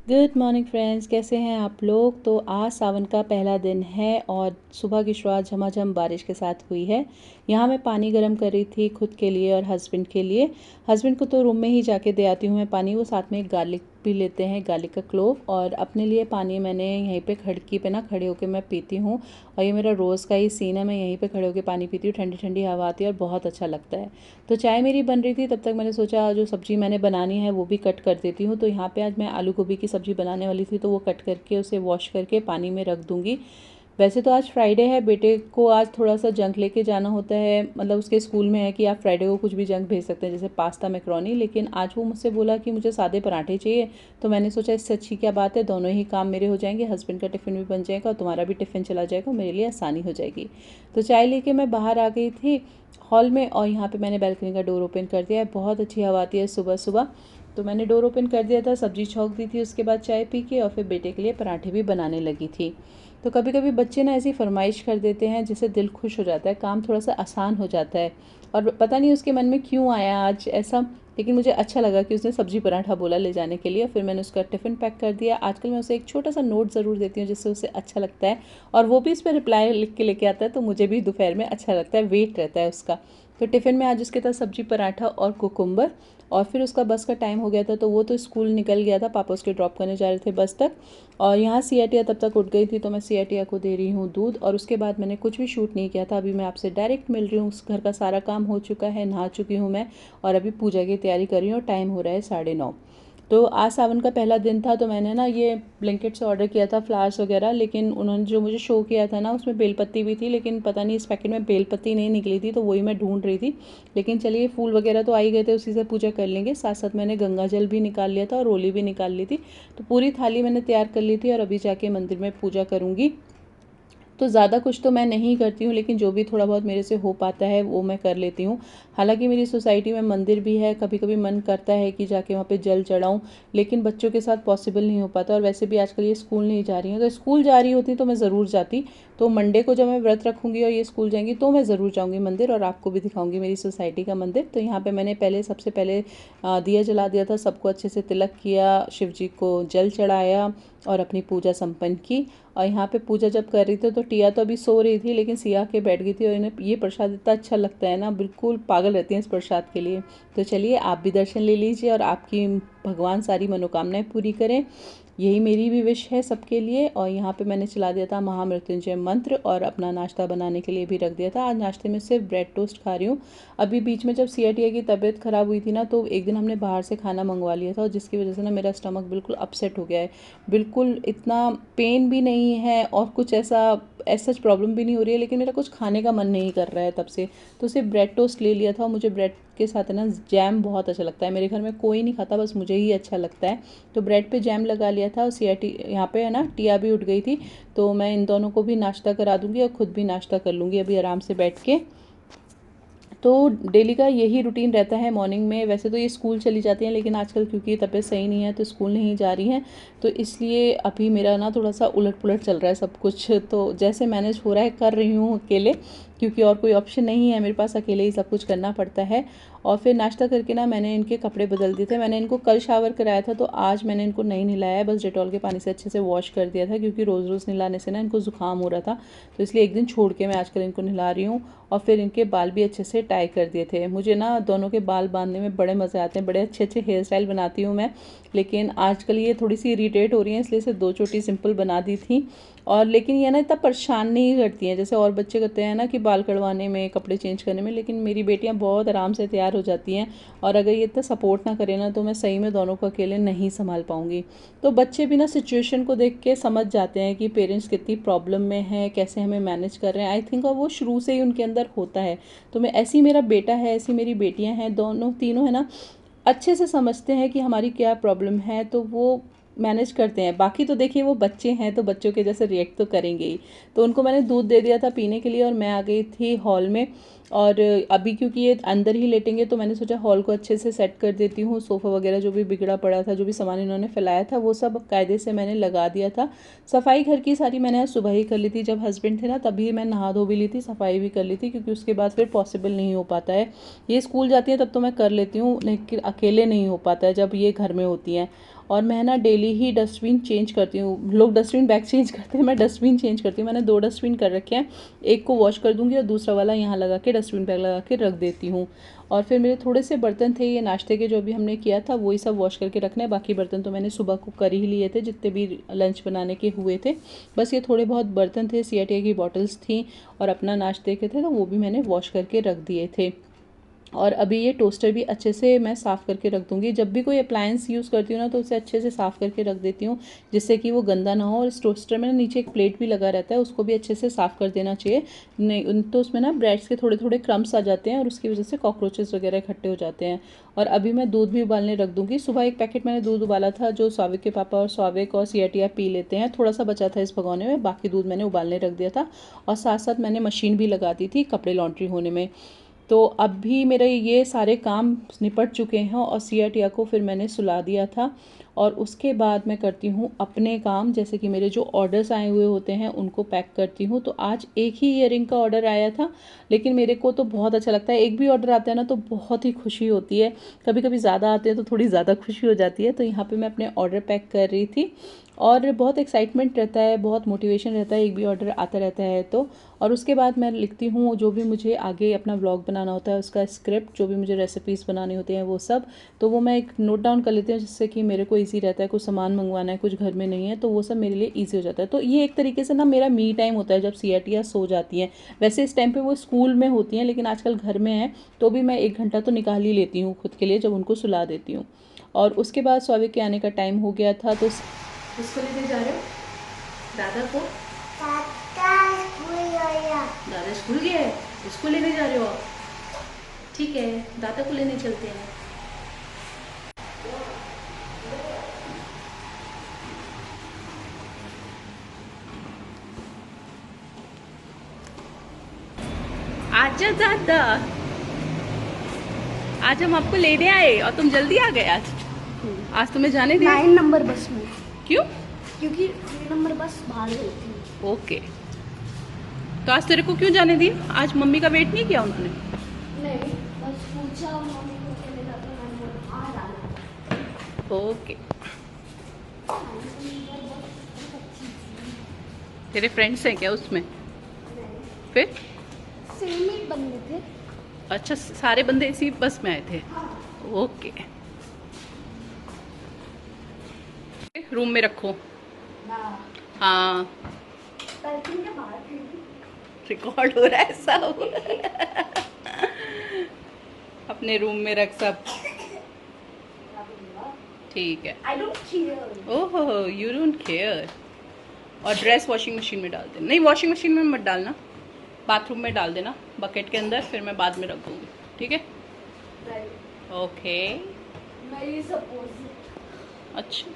Good morning friends, कैसे हैं आप लोग। तो आज सावन का पहला दिन है और सुबह की शुरुआत झमाझम बारिश के साथ हुई है। यहाँ मैं पानी गर्म कर रही थी खुद के लिए और हस्बैंड के लिए। हस्बैंड को तो रूम में ही जाके दे आती हूँ मैं पानी, वो साथ में एक गार्लिक भी लेते हैं, गार्लिक का क्लोव। और अपने लिए पानी मैंने यहीं पे खिड़की पे ना खड़े होकर मैं पीती हूँ। और ये मेरा रोज़ का ही सीन है, मैं यहीं पे खड़े होकर पानी पीती हूँ, ठंडी ठंडी हवा आती है और बहुत अच्छा लगता है। तो चाय मेरी बन रही थी, तब तक मैंने सोचा जो सब्ज़ी मैंने बनानी है वो भी कट कर देती हूँ। तो यहाँ पे आज मैं आलू गोभी की सब्ज़ी बनाने वाली थी, तो वो कट करके उसे वॉश करके पानी में रख दूँगी। वैसे तो आज फ्राइडे है, बेटे को आज थोड़ा सा जंक लेके जाना होता है, मतलब उसके स्कूल में है कि आप फ्राइडे को कुछ भी जंक भेज सकते हैं, जैसे पास्ता मैक्रोनी। लेकिन आज वो मुझसे बोला कि मुझे सादे पराठे चाहिए। तो मैंने सोचा इससे अच्छी क्या बात है, दोनों ही काम मेरे हो जाएंगे, हस्बैंड का टिफ़िन भी बन जाएगा और तुम्हारा भी टिफ़िन चला जाएगा, मेरे लिए आसानी हो जाएगी। तो चाय लेके मैं बाहर आ गई थी हॉल में, और यहाँ पे मैंने बैल्कनी का डोर ओपन कर दिया है। बहुत अच्छी हवा आती है सुबह सुबह। तो मैंने डोर ओपन कर दिया था, सब्ज़ी छौंक दी थी, उसके बाद चाय पी के और फिर बेटे के लिए पराठे भी बनाने लगी थी। तो कभी कभी बच्चे ना ऐसी फरमाइश कर देते हैं जिससे दिल खुश हो जाता है, काम थोड़ा सा आसान हो जाता है। और पता नहीं उसके मन में क्यों आया आज ऐसा, लेकिन मुझे अच्छा लगा कि उसने सब्जी पराठा बोला ले जाने के लिए। फिर मैंने उसका टिफ़िन पैक कर दिया। आजकल मैं उसे एक छोटा सा नोट ज़रूर देती हूँ जिससे उसे अच्छा लगता है, और वो भी इस पर रिप्लाई लिख के लेके आता है, तो मुझे भी दोपहर में अच्छा लगता है, वेट रहता है उसका। तो टिफ़िन में आज उसके था सब्जी पराठा और कुकुम्बर। और फिर उसका बस का टाइम हो गया था, तो वो तो स्कूल निकल गया था, पापा उसके ड्रॉप करने जा रहे थे बस तक। और यहाँ सियाटिया तब तक उठ गई थी, तो मैं सियाटिया को दे रही हूँ दूध। और उसके बाद मैंने कुछ भी शूट नहीं किया था, अभी मैं आपसे डायरेक्ट मिल रही हूँ। उस घर का सारा काम हो चुका है, नहा चुकी हूँ मैं, और अभी पूजा की तैयारी कर रही हूँ। टाइम हो रहा है 9:30। तो आज सावन का पहला दिन था, तो मैंने ना ये ब्लैंकेट से ऑर्डर किया था फ्लावर्स वगैरह, लेकिन उन्होंने जो मुझे शो किया था ना उसमें बेलपत्ती भी थी, लेकिन पता नहीं इस पैकेट में बेलपत्ती नहीं निकली थी, तो वही मैं ढूंढ रही थी। लेकिन चलिए, फूल वगैरह तो आ ही गए थे, उसी से पूजा कर लेंगे। साथ साथ मैंने गंगा जल भी निकाल लिया था और रोली भी निकाल ली थी। तो पूरी थाली मैंने तैयार कर ली थी और अभी जाके मंदिर में पूजा करूँगी। तो ज़्यादा कुछ तो मैं नहीं करती हूँ, लेकिन जो भी थोड़ा बहुत मेरे से हो पाता है वो मैं कर लेती हूँ। हालांकि मेरी सोसाइटी में मंदिर भी है, कभी कभी मन करता है कि जाके वहाँ पे जल चढ़ाऊँ, लेकिन बच्चों के साथ पॉसिबल नहीं हो पाता। और वैसे भी आजकल ये स्कूल नहीं जा रही हैं, अगर स्कूल जा रही होती तो मैं ज़रूर जाती। तो मंडे को जब मैं व्रत रखूँगी और ये स्कूल जाएंगी तो मैं ज़रूर जाऊँगी मंदिर, और आपको भी दिखाऊँगी मेरी सोसाइटी का मंदिर। तो यहाँ पर मैंने सबसे पहले दिया जला दिया था, सबको अच्छे से तिलक किया, शिव जी को जल चढ़ाया और अपनी पूजा संपन्न की। और यहाँ पे पूजा जब कर रही थी तो टिया तो अभी सो रही थी, लेकिन सिया के बैठ गई थी, और इन्हें ये प्रसाद इतना अच्छा लगता है ना, बिल्कुल पागल रहती हैं इस प्रसाद के लिए। तो चलिए, आप भी दर्शन ले लीजिए और आपकी भगवान सारी मनोकामनाएं पूरी करें, यही मेरी भी विश है सबके लिए। और यहाँ पे मैंने चला दिया था महामृत्युंजय मंत्र, और अपना नाश्ता बनाने के लिए भी रख दिया था। आज नाश्ते में सिर्फ ब्रेड टोस्ट खा रही हूँ। अभी बीच में जब सियाटिया की तबीयत ख़राब हुई थी ना, तो एक दिन हमने बाहर से खाना मंगवा लिया था, और जिसकी वजह से ना मेरा स्टमक बिल्कुल अपसेट हो गया है। बिल्कुल इतना पेन भी नहीं है और कुछ ऐसा प्रॉब्लम भी नहीं हो रही है, लेकिन मेरा कुछ खाने का मन नहीं कर रहा है तब से। तो सिर्फ ब्रेड टोस्ट ले लिया था, और मुझे ब्रेड के साथ है ना जैम बहुत अच्छा लगता है। मेरे घर में कोई नहीं खाता, बस मुझे ही अच्छा लगता है। तो ब्रेड पे जैम लगा लिया था, और सियाटी यहाँ पे है ना टिया भी उठ गई थी, तो मैं इन दोनों को भी नाश्ता करा दूंगी और खुद भी नाश्ता कर लूँगी अभी आराम से बैठ के। तो डेली का यही रूटीन रहता है मॉर्निंग में। वैसे तो ये स्कूल चली जाती हैं, लेकिन आजकल क्योंकि तबीयत सही नहीं है तो स्कूल नहीं जा रही हैं, तो इसलिए अभी मेरा ना थोड़ा सा उलट पुलट चल रहा है सब कुछ। तो जैसे मैनेज हो रहा है कर रही हूँ अकेले, क्योंकि और कोई ऑप्शन नहीं है मेरे पास, अकेले ही सब कुछ करना पड़ता है। और फिर नाश्ता करके ना मैंने इनके कपड़े बदल दिए थे। मैंने इनको कल शावर कराया था, तो आज मैंने इनको नहीं नहलाया है, बस डेटॉल के पानी से अच्छे से वॉश कर दिया था, क्योंकि रोज़ रोज़ नहलाने से ना इनको ज़ुकाम हो रहा था। तो इसलिए एक दिन छोड़ के मैं आजकल इनको नहला रही हूँ। और फिर इनके बाल भी अच्छे से टाई कर दिए थे। मुझे ना दोनों के बाल बांधने में बड़े मज़े आते हैं, बड़े अच्छे अच्छे हेयर स्टाइल बनाती हूँ मैं। लेकिन आजकल ये थोड़ी सी इरीटेट हो रही हैं, इसलिए इसे 2 चोटी सिंपल बना दी थी। और लेकिन ये ना इतना परेशान नहीं करती हैं जैसे और बच्चे करते हैं ना, कि बाल कटवाने में, कपड़े चेंज करने में। लेकिन मेरी बेटियां बहुत आराम से तैयार हो जाती हैं, और अगर ये इतना सपोर्ट ना करे ना, तो मैं सही में दोनों को अकेले नहीं संभाल पाऊंगी। तो बच्चे भी ना सिचुएशन को देख के समझ जाते हैं कि पेरेंट्स कितनी प्रॉब्लम में हैं, कैसे हमें मैनेज कर रहे हैं, आई थिंक। और वो शुरू से ही उनके अंदर होता है। तो मैं ऐसी, मेरा बेटा है, ऐसी मेरी बेटियां हैं, दोनों तीनों है ना अच्छे से समझते हैं कि हमारी क्या प्रॉब्लम है, तो वो मैनेज करते हैं। बाकी तो देखिए, वो बच्चे हैं तो बच्चों के जैसे रिएक्ट तो करेंगे ही। तो उनको मैंने दूध दे दिया था पीने के लिए, और मैं आ गई थी हॉल में। और अभी क्योंकि ये अंदर ही लेटेंगे, तो मैंने सोचा हॉल को अच्छे से सेट कर देती हूँ। सोफ़ा वगैरह जो भी बिगड़ा पड़ा था, जो भी सामान इन्होंने फैलाया था, वो सब कायदे से मैंने लगा दिया था। सफाई घर की सारी मैंने आज सुबह ही कर ली थी, जब हस्बैंड थे ना तभी मैं नहा धो भी ली थी, सफाई भी कर ली थी, क्योंकि उसके बाद फिर पॉसिबल नहीं हो पाता है। ये स्कूल जाती हैं तब तो मैं कर लेती हूँ, लेकिन अकेले नहीं हो पाता है जब ये घर में होती हैं। और मैं ना डेली ही डस्टबिन चेंज करती हूँ। लोग डस्टबिन बैग चेंज करते हैं, मैं डस्टबिन चेंज करती हूँ। मैंने 2 डस्टबिन कर रखे हैं, एक को वॉश कर दूँगी और दूसरा वाला यहाँ लगा के डस्टबिन बैग लगा के रख देती हूँ। और फिर मेरे थोड़े से बर्तन थे ये नाश्ते के, जो भी हमने किया था वही सब वॉश करके रखना है। बाकी बर्तन तो मैंने सुबह को कर ही लिए थे, जितने भी लंच बनाने के हुए थे। बस ये थोड़े बहुत बर्तन थे, CITI की बॉटल्स थी और अपना नाश्ते के थे, तो वो भी मैंने वॉश करके रख दिए थे। और अभी ये टोस्टर भी अच्छे से मैं साफ़ करके रख दूँगी। जब भी कोई अप्लायंस यूज़ करती हूँ ना, तो उसे अच्छे से साफ़ करके रख देती हूँ, जिससे कि वो गंदा ना हो। और इस टोस्टर में ना नीचे एक प्लेट भी लगा रहता है, उसको भी अच्छे से साफ़ कर देना चाहिए। नहीं तो उसमें ना ब्रेड्स के थोड़े थोड़े क्रम्स आ जाते हैं और उसकी वजह से कॉकरोचेस वगैरह इकट्ठे हो जाते हैं। और अभी मैं दूध भी उबालने रख दूँगी। सुबह एक पैकेट मैंने दूध उबाला था, जो स्वाविक के पापा और स्वाविक और CITI पी लेते हैं। थोड़ा सा बचा था इस भगोने में, बाकी दूध मैंने उबालने रख दिया था। और साथ साथ मैंने मशीन भी लगा दी थी कपड़े लॉन्ड्री होने में। तो अब भी मेरे ये सारे काम निपट चुके हैं और CITI को फिर मैंने सुला दिया था। और उसके बाद मैं करती हूँ अपने काम, जैसे कि मेरे जो ऑर्डर्स आए हुए होते हैं उनको पैक करती हूँ। तो आज एक ही ईयरिंग का ऑर्डर आया था, लेकिन मेरे को तो बहुत अच्छा लगता है। एक भी ऑर्डर आता है ना तो बहुत ही खुशी होती है। कभी कभी ज़्यादा आते हैं तो थोड़ी ज़्यादा खुशी हो जाती है। तो यहाँ पे मैं अपने ऑर्डर पैक कर रही थी और बहुत एक्साइटमेंट रहता है, बहुत मोटिवेशन रहता है एक भी ऑर्डर आता रहता है तो। और उसके बाद मैं लिखती हूँ जो भी मुझे आगे अपना व्लॉग बनाना होता है उसका स्क्रिप्ट, जो भी मुझे रेसिपीज़ बनाने होते हैं वो सब। तो वो मैं एक नोट डाउन कर लेती हूँ, जिससे कि मेरे को ईजी रहता है। कुछ सामान मंगवाना है, कुछ घर में नहीं है, तो वो सब मेरे लिए ईजी हो जाता है। तो ये एक तरीके से ना मेरा मी टाइम होता है जब CITI सो जाती हैं। वैसे इस टाइम पे वो स्कूल में होती हैं, लेकिन आजकल घर में है, तो भी मैं 1 घंटा तो निकाल ही लेती हूँ खुद के लिए, जब उनको सुला देती हूँ। और उसके बाद स्वाविक के आने का टाइम हो गया था, तो किसको लेने जा रहे हो? दादा को? दादा स्कूल गया है, उसको लेने जा रहे हो आप? ठीक है, दादा को लेने चलते हैं। आजा दादा, आज हम आपको लेने आए और तुम जल्दी आ गए। आज तुम्हें जाने दिया 9 नंबर बस में। क्यों? क्योंकि 3 नंबर बस बाहर गई थी। ओके, तो आज तेरे को क्यों जाने दिया? आज मम्मी का वेट नहीं किया उन्होंने? नहीं, बस पूछा मम्मी को चले जाते हैं, मैंने बोला आ जाना। ओके, तेरे फ्रेंड्स हैं क्या उसमें? फिर सेम ही बंदे थे। अच्छा, सारे बंदे इसी बस में आए थे। ओके, रूम में रखो। हाँ, पार्किंग के बाहर थी। रिकॉर्ड हो रहा है सब। अपने रूम में रख सब, ठीक है। I don't care. ओहो, यू डोंट केयर। और ड्रेस वॉशिंग मशीन में डाल देना। नहीं, वॉशिंग मशीन में मत डालना, बाथरूम में डाल देना बकेट के अंदर, फिर मैं बाद में रख दूँगी, ठीक है? ओके, मैं सपोज अच्छा।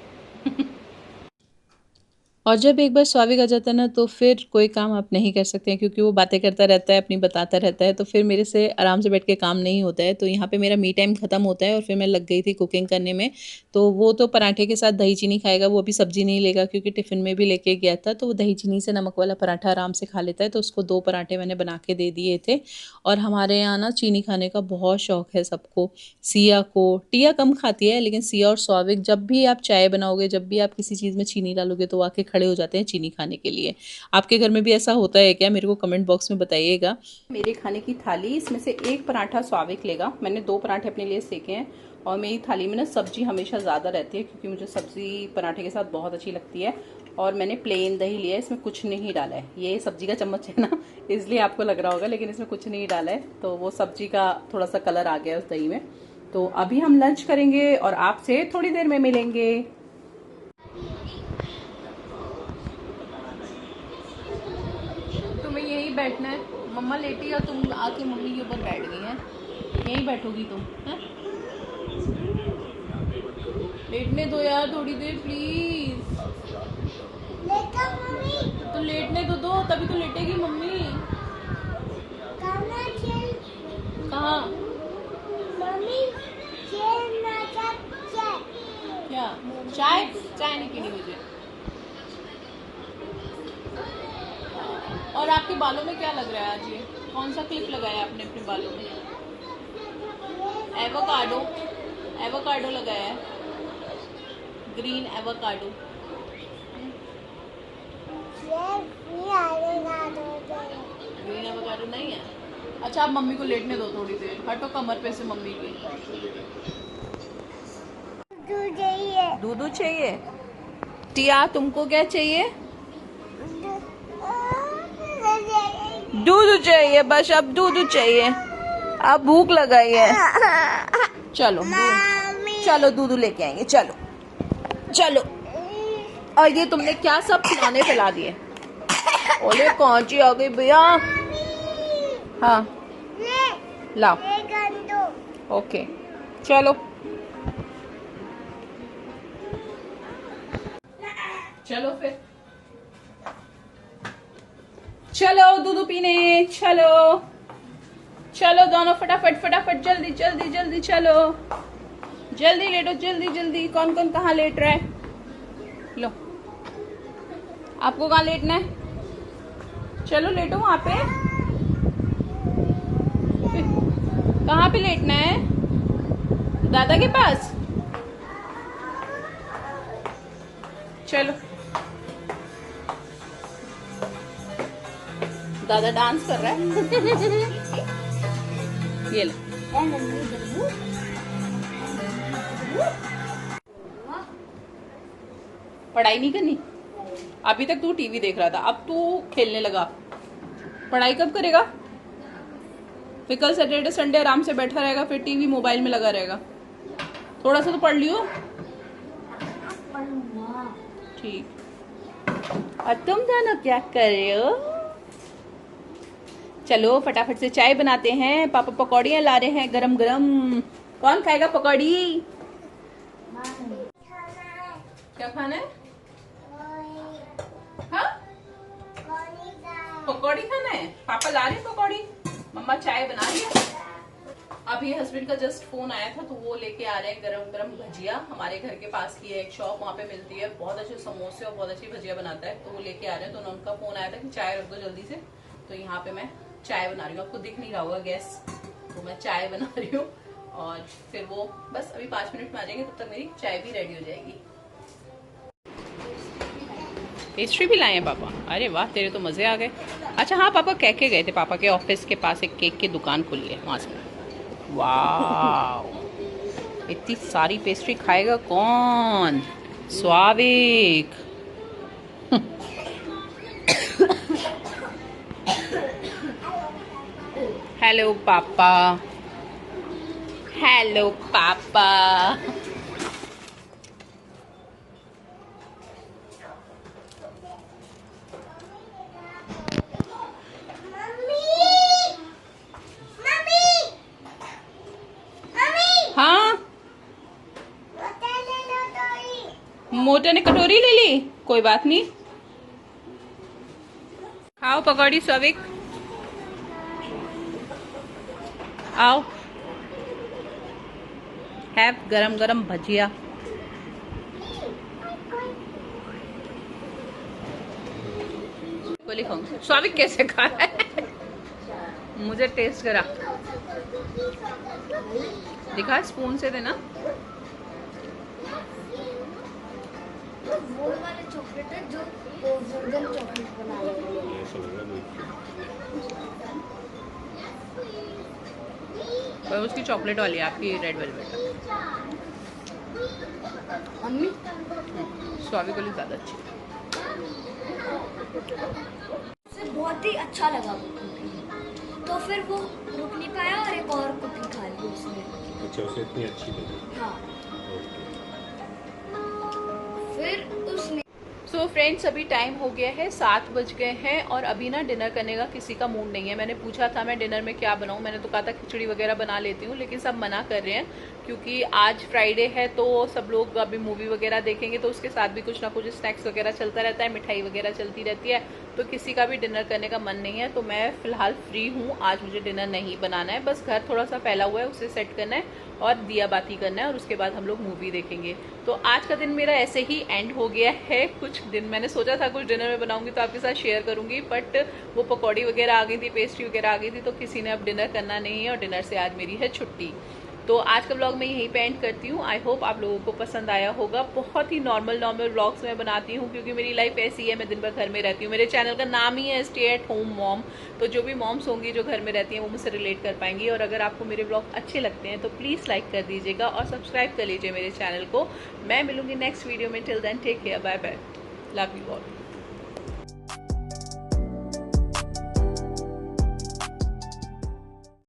और जब एक बार स्वाविक आ जाता है ना, तो फिर कोई काम आप नहीं कर सकते हैं, क्योंकि वो बातें करता रहता है, अपनी बताता रहता है। तो फिर मेरे से आराम से बैठ के काम नहीं होता है। तो यहाँ पे मेरा मी टाइम ख़त्म होता है और फिर मैं लग गई थी कुकिंग करने में। तो वो तो पराठे के साथ दही चीनी खाएगा, वो अभी सब्जी नहीं लेगा, क्योंकि टिफ़िन में भी लेके गया था। तो वो दही चीनी से नमक वाला पराठा आराम से खा लेता है, तो उसको 2 पराठे मैंने बना के दे दिए थे। और हमारे यहाँ ना चीनी खाने का बहुत शौक है सबको। सिया को, टिया कम खाती है, लेकिन सिया और स्वाविक जब भी आप चाय बनाओगे, जब भी आप किसी चीज़ में चीनी डालोगे, तो आके खड़े हो जाते हैं चीनी खाने के लिए। आपके घर में भी ऐसा होता है क्या? मेरे को कमेंट बॉक्स में बताइएगा। मेरे खाने की थाली, इसमें से 1 पराठा स्वाविक लेगा। मैंने 2 पराठे अपने लिए सेके हैं। और मेरी थाली में ना सब्जी हमेशा ज़्यादा रहती है, क्योंकि मुझे सब्जी पराठे के साथ बहुत अच्छी लगती है। और मैंने प्लेन दही लिया है, इसमें कुछ नहीं डाला है। ये सब्जी का चम्मच है ना, इसलिए आपको लग रहा होगा, लेकिन इसमें कुछ नहीं डाला है। तो वो सब्जी का थोड़ा सा कलर आ गया है उस दही में। तो अभी हम लंच करेंगे और आपसे थोड़ी देर में मिलेंगे। तुम्हें यही बैठना है, मम्मा लेटी और तुम आके मम्मी के ऊपर बैठ गई हैं। यहीं बैठोगी तुम, हैं? लेटने दो यार थोड़ी देर प्लीज। तो लेटने तो दो, तभी तो लेटेगी मम्मी। कहाँ? क्या चाय? चाय नहीं पीनी मुझे। और आपके बालों में क्या लग रहा है आज? ये कौन सा क्लिप लगाया आपने अपने बालों में? एवोकाडो, एवोकाडो लगाया है। Green avocado. ग्रीन एवोकाडो नहीं है। अच्छा आप मम्मी को लेटने दो थोड़ी देर, हटो कमर पे से मम्मी की। दूध चाहिए। टिया तुमको क्या चाहिए? दूध चाहिए, बस अब दूध चाहिए। अब भूख लगाई है। चलो चलो दूध लेके आएंगे, चलो चलो। और ये तुमने क्या सब खिलौने फैला दिए? ओले कौची आ गई भैया। हाँ लाओ। ओके चलो चलो फिर चलो दूध पीने। चलो चलो दोनों फटाफट फटाफट, जल्दी जल्दी जल्दी चलो। जल्दी लेटो, जल्दी जल्दी। कौन कौन कहाँ लेट रहा है? लो आपको कहाँ लेटना है? चलो लेटो वहां पे। कहाँ पे लेटना है? दादा के पास। चलो दादा डांस कर रहा है। ये लो। पढ़ाई नहीं करनी? अभी तक तू टीवी देख रहा था, अब तू खेलने लगा। पढ़ाई कब करेगा? फिर कल सैटरडे संडे आराम से बैठा रहेगा, फिर टीवी मोबाइल में लगा रहेगा। थोड़ा सा तो पढ़ लियो। ठीक। और तुम दोनों क्या कर रहे हो? चलो फटाफट से चाय बनाते हैं। पापा पकौड़ियाँ ला रहे हैं गरम गरम। कौन खाएगा पकौड़ी? क्या खाना है? हाँ पकौड़ी खाना है। पापा ला रहे हैं पकौड़ी, मम्मा चाय बना रही है। अभी हस्बैंड का जस्ट फोन आया था तो वो लेके आ रहे हैं गरम गरम भजिया। हमारे घर के पास की है एक शॉप, वहाँ पे मिलती है, बहुत अच्छे समोसे और बहुत अच्छी भजिया बनाता है, तो वो लेके आ रहे हैं। तो उनका फोन आया था कि चाय रख दो जल्दी से, तो यहाँ पे मैं चाय बना रही हूँ। आपको दिख नहीं रहा होगा गैस, तो मैं चाय बना रही हूँ। और फिर वो बस अभी 5 मिनट में आ जाएंगे, तब तक मेरी चाय भी रेडी हो जाएगी। पेस्ट्री भी लाए हैं पापा? अरे वाह तेरे तो मजे आ गए। अच्छा हाँ पापा कह के गए थे, पापा के ऑफिस के पास एक केक की दुकान खुली है, वहां से। वाह इतनी सारी पेस्ट्री खाएगा कौन? स्वाविक। हेलो पापा। हेलो पापा। हाँ मोटा ने कटोरी ले ली, कोई बात नहीं। खाओ पकौड़ी स्वाविक, आओ हैव गरम गरम भजिया। बोली खाऊं। स्वाविक कैसे खा रहा है? मुझे टेस्ट करा, दिखा स्पून से देना। वो वाले चॉकलेट है जो गोल्डन चॉकलेट बना रहे और उसकी चॉकलेट वाली है, आपकी रेड वेलवेट। मम्मी स्वाविक वाली ज्यादा अच्छी। उसे बहुत ही अच्छा लगा वो कुकी, तो फिर वो रुक नहीं पाया और एक और कुकी खा ली उसने। अच्छा उसे इतनी अच्छी लगी। हाँ फिर उसने सो फ्रेंड्स अभी टाइम हो गया है 7 बज गए हैं और अभी ना डिनर करने का किसी का मूड नहीं है। मैंने पूछा था मैं डिनर में क्या बनाऊं, मैंने तो कहा था खिचड़ी वगैरह बना लेती हूँ, लेकिन सब मना कर रहे हैं क्योंकि आज फ्राइडे है तो सब लोग अभी मूवी वगैरह देखेंगे, तो उसके साथ भी कुछ ना कुछ स्नैक्स वगैरह चलता रहता है, मिठाई वगैरह चलती रहती है, तो किसी का भी डिनर करने का मन नहीं है। तो मैं फिलहाल फ्री हूँ, आज मुझे डिनर नहीं बनाना है, बस घर थोड़ा सा फैला हुआ है उसे सेट करना है और दिया बाती करना है और उसके बाद हम लोग मूवी देखेंगे। तो आज का दिन मेरा ऐसे ही एंड हो गया है। कुछ दिन मैंने सोचा था कुछ डिनर में बनाऊंगी तो आपके साथ शेयर करूंगी, बट वो पकौड़ी वगैरह आ गई थी, पेस्ट्री वगैरह आ गई थी, तो किसी ने अब डिनर करना नहीं है और डिनर से आज मेरी है छुट्टी। तो आज का व्लॉग मैं यहीं पे एंड करती हूँ। आई होप आप लोगों को पसंद आया होगा। बहुत ही नॉर्मल व्लॉग्स मैं बनाती हूँ क्योंकि मेरी लाइफ ऐसी है, मैं दिन भर घर में रहती हूँ। मेरे चैनल का नाम ही है स्टे एट होम मॉम, तो जो भी मॉम्स होंगी जो घर में रहती हैं वो मुझसे रिलेट कर पाएंगी। और अगर आपको मेरे व्लॉग अच्छे लगते हैं तो प्लीज़ लाइक कर दीजिएगा और सब्सक्राइब कर लीजिए मेरे चैनल को। मैं मिलूंगी नेक्स्ट वीडियो में। Till then take care, bye bye, love you all.